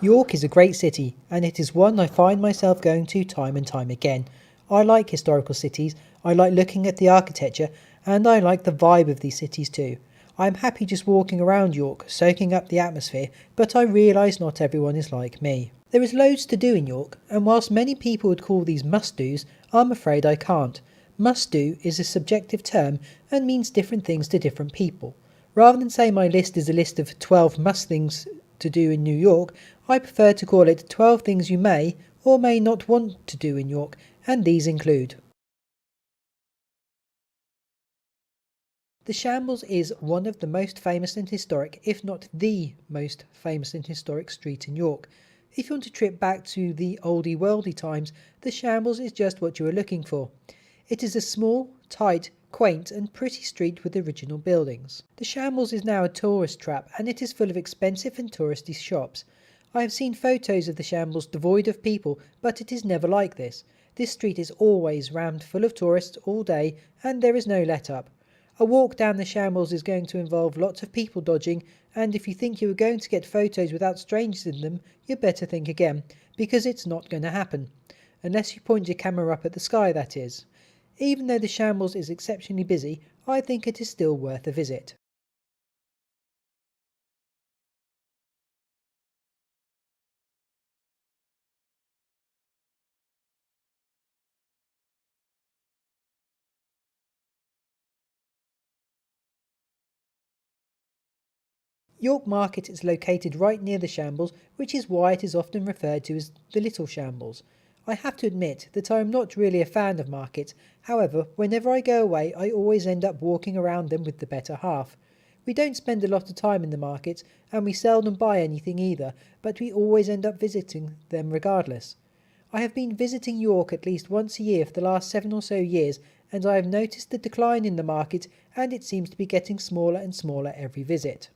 York is a great city, and it is one I find myself going to time and time again. I like historical cities, I like looking at the architecture, and I like the vibe of these cities too. I am happy just walking around York, soaking up the atmosphere, but I realise not everyone is like me. There is loads to do in York, and whilst many people would call these must-dos, I'm afraid I can't. Must-do is a subjective term and means different things to different people. Rather than say my list is a list of 12 must things to do in New York, I prefer to call it 12 things you may or may not want to do in York, and these include: the Shambles is one of the most famous and historic, if not the most famous and historic street in York. If you want to trip back to the oldie worldy times, the Shambles is just what you are looking for. It is a small, tight, quaint and pretty street with original buildings. The Shambles is now a tourist trap, and it is full of expensive and touristy shops. I have seen photos of the Shambles devoid of people, but it is never like this. This street is always rammed full of tourists all day, and there is no let-up. A walk down the Shambles is going to involve lots of people dodging, and if you think you are going to get photos without strangers in them, you better think again, because it's not going to happen. Unless you point your camera up at the sky, that is. Even though the Shambles is exceptionally busy, I think it is still worth a visit. York Market is located right near the Shambles, which is why it is often referred to as the Little Shambles. I have to admit that I am not really a fan of markets, however, whenever I go away I always end up walking around them with the better half. We don't spend a lot of time in the markets, and we seldom buy anything either, but we always end up visiting them regardless. I have been visiting York at least once a year for the last 7 or so years, and I have noticed the decline in the market, and it seems to be getting smaller and smaller every visit.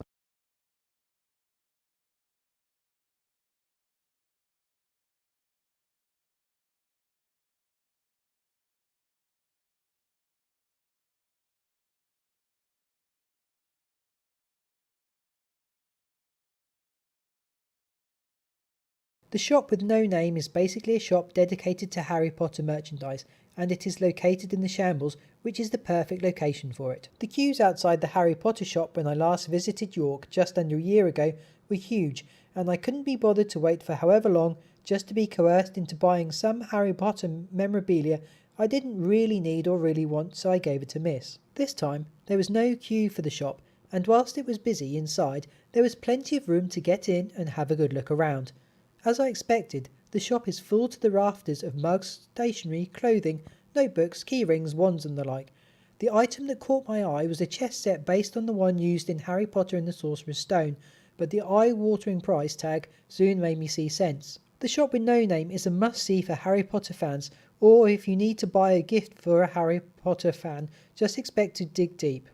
The shop with no name is basically a shop dedicated to Harry Potter merchandise, and it is located in the Shambles, which is the perfect location for it. The queues outside the Harry Potter shop when I last visited York just under a year ago were huge, and I couldn't be bothered to wait for however long just to be coerced into buying some Harry Potter memorabilia I didn't really need or really want, so I gave it a miss. This time, there was no queue for the shop, and whilst it was busy inside, there was plenty of room to get in and have a good look around. As I expected, the shop is full to the rafters of mugs, stationery, clothing, notebooks, keyrings, wands and the like. The item that caught my eye was a chess set based on the one used in Harry Potter and the Sorcerer's Stone, but the eye-watering price tag soon made me see sense. The shop with no name is a must-see for Harry Potter fans, or if you need to buy a gift for a Harry Potter fan, just expect to dig deep.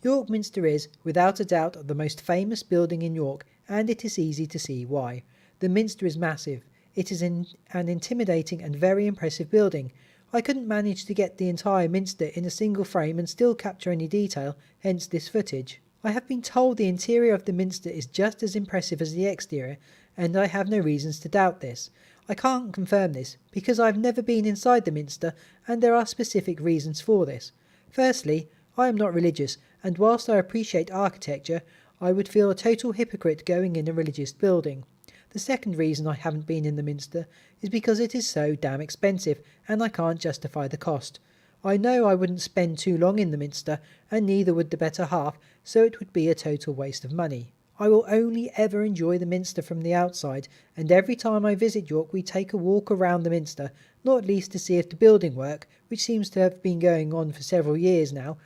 York Minster is, without a doubt, the most famous building in York, and it is easy to see why. The Minster is massive. It is an intimidating and very impressive building. I couldn't manage to get the entire Minster in a single frame and still capture any detail, hence this footage. I have been told the interior of the Minster is just as impressive as the exterior, and I have no reasons to doubt this. I can't confirm this, because I have never been inside the Minster, and there are specific reasons for this. Firstly, I am not religious, and whilst I appreciate architecture, I would feel a total hypocrite going in a religious building. The second reason I haven't been in the Minster is because it is so damn expensive, and I can't justify the cost. I know I wouldn't spend too long in the Minster, and neither would the better half, so it would be a total waste of money. I will only ever enjoy the Minster from the outside, and every time I visit York we take a walk around the Minster, not least to see if the building work, which seems to have been going on for several years now,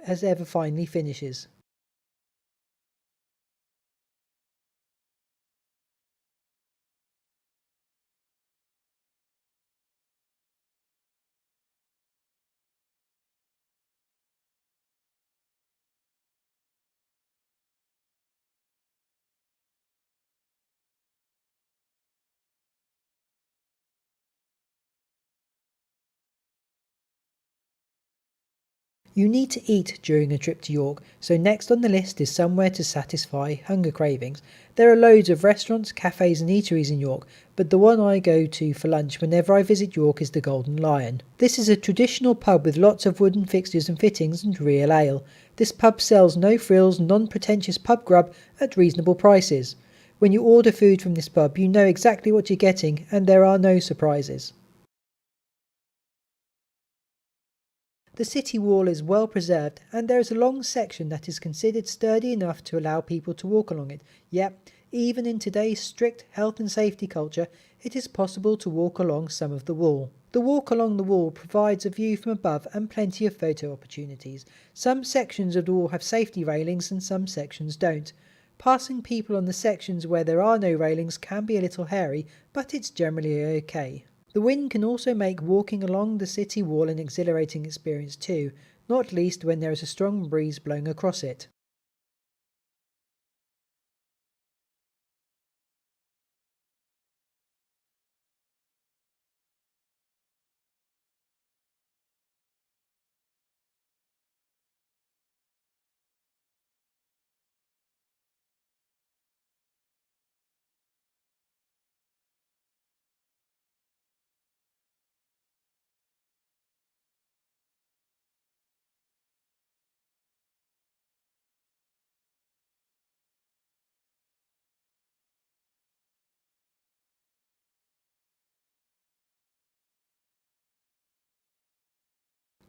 as ever finally finishes. You need to eat during a trip to York, so next on the list is somewhere to satisfy hunger cravings. There are loads of restaurants, cafes and eateries in York, but the one I go to for lunch whenever I visit York is the Golden Lion. This is a traditional pub with lots of wooden fixtures and fittings and real ale. This pub sells no frills, non-pretentious pub grub at reasonable prices. When you order food from this pub, you know exactly what you're getting and there are no surprises. The city wall is well preserved and there is a long section that is considered sturdy enough to allow people to walk along it. Yet, even in today's strict health and safety culture, it is possible to walk along some of the wall. The walk along the wall provides a view from above and plenty of photo opportunities. Some sections of the wall have safety railings and some sections don't. Passing people on the sections where there are no railings can be a little hairy, but it's generally okay. The wind can also make walking along the city wall an exhilarating experience too, not least when there is a strong breeze blowing across it.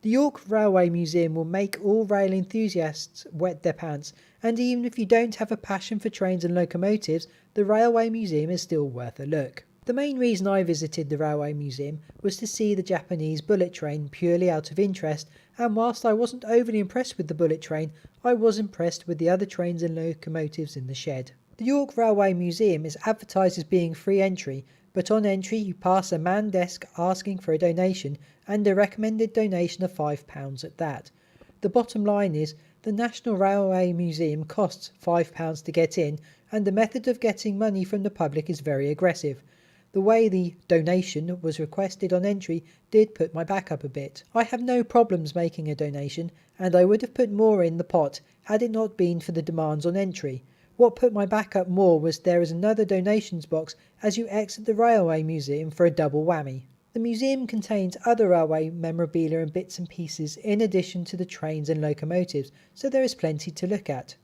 The York Railway Museum will make all rail enthusiasts wet their pants, and even if you don't have a passion for trains and locomotives, the Railway Museum is still worth a look. The main reason I visited the Railway Museum was to see the Japanese bullet train purely out of interest, and whilst I wasn't overly impressed with the bullet train, I was impressed with the other trains and locomotives in the shed. The York Railway Museum is advertised as being free entry, but on entry you pass a manned desk asking for a donation, and a recommended donation of £5 at that. The bottom line is, the National Railway Museum costs £5 to get in, and the method of getting money from the public is very aggressive. The way the donation was requested on entry did put my back up a bit. I have no problems making a donation, and I would have put more in the pot had it not been for the demands on entry. What put my back up more was there is another donations box as you exit the Railway Museum for a double whammy. The museum contains other railway memorabilia and bits and pieces in addition to the trains and locomotives, so there is plenty to look at.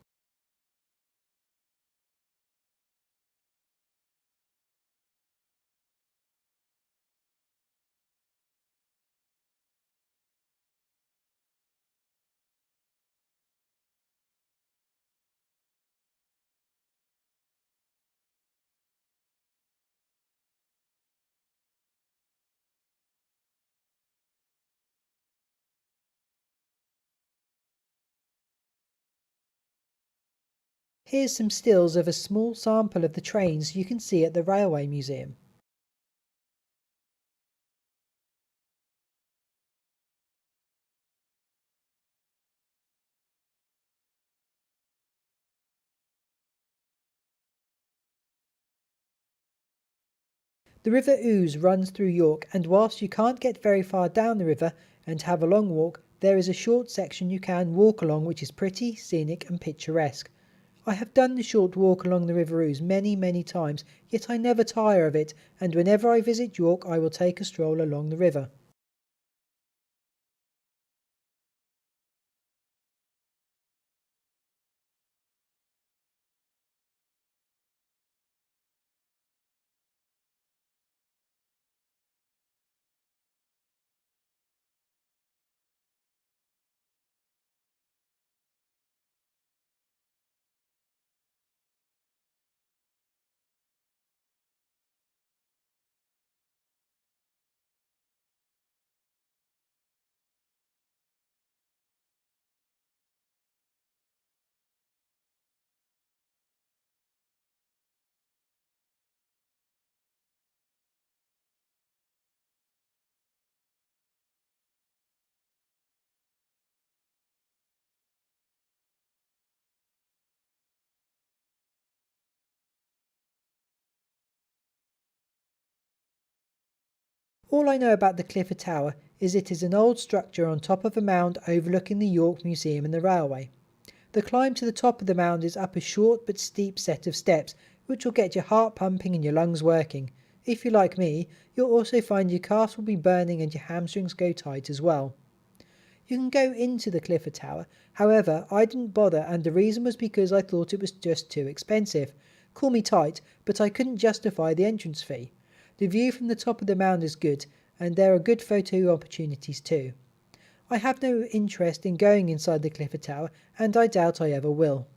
Here's some stills of a small sample of the trains you can see at the Railway Museum. The River Ouse runs through York, and whilst you can't get very far down the river and have a long walk, there is a short section you can walk along which is pretty, scenic and picturesque. I have done the short walk along the River Ouse many times, yet I never tire of it, and whenever I visit York I will take a stroll along the river. All I know about the Clifford Tower is it is an old structure on top of a mound overlooking the York Museum and the railway. The climb to the top of the mound is up a short but steep set of steps, which will get your heart pumping and your lungs working. If you're like me, you'll also find your calves will be burning and your hamstrings go tight as well. You can go into the Clifford Tower, however I didn't bother, and the reason was because I thought it was just too expensive. Call me tight, but I couldn't justify the entrance fee. The view from the top of the mound is good, and there are good photo opportunities too. I have no interest in going inside the Clifford Tower, and I doubt I ever will.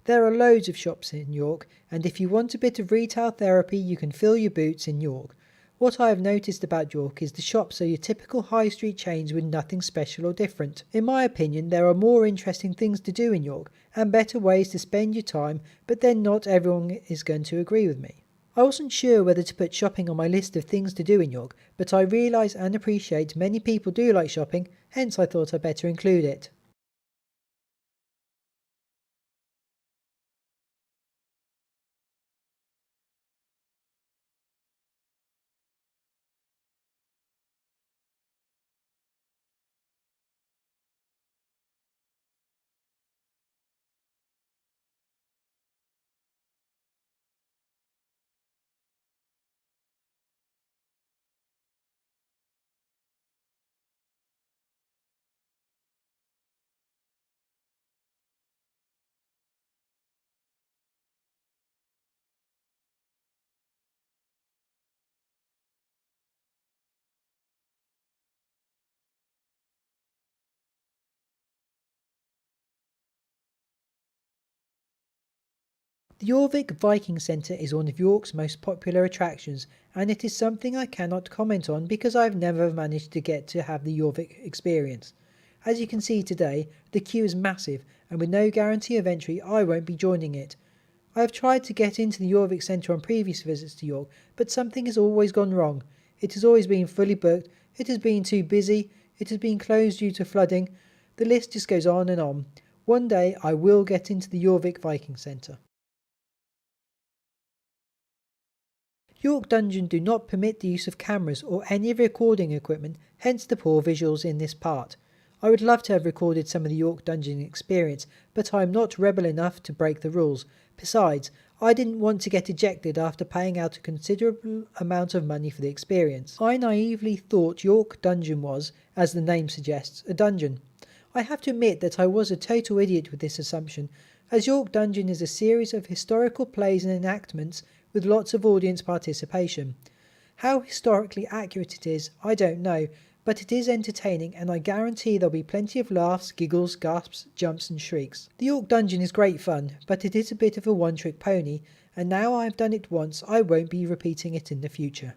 There are loads of shops in York, and if you want a bit of retail therapy you can fill your boots in York. What I have noticed about York is the shops are your typical high street chains with nothing special or different. In my opinion, there are more interesting things to do in York, and better ways to spend your time, but then not everyone is going to agree with me. I wasn't sure whether to put shopping on my list of things to do in York, but I realise and appreciate many people do like shopping, hence I thought I'd better include it. The Orphic Viking Centre is one of York's most popular attractions, and it is something I cannot comment on because I have never managed to get to have the Orphic experience. As you can see today, the queue is massive, and with no guarantee of entry I won't be joining it. I have tried to get into the Orphic Centre on previous visits to York, but something has always gone wrong. It has always been fully booked, it has been too busy, it has been closed due to flooding. The list just goes on and on. One day I will get into the Orphic Viking Centre. York Dungeon do not permit the use of cameras or any recording equipment, hence the poor visuals in this part. I would love to have recorded some of the York Dungeon experience, but I am not rebel enough to break the rules. Besides, I didn't want to get ejected after paying out a considerable amount of money for the experience. I naively thought York Dungeon was, as the name suggests, a dungeon. I have to admit that I was a total idiot with this assumption, as York Dungeon is a series of historical plays and enactments with lots of audience participation. How historically accurate it is, I don't know, but it is entertaining and I guarantee there'll be plenty of laughs, giggles, gasps, jumps and shrieks. The York Dungeon is great fun, but it is a bit of a one-trick pony, and now I have done it once I won't be repeating it in the future.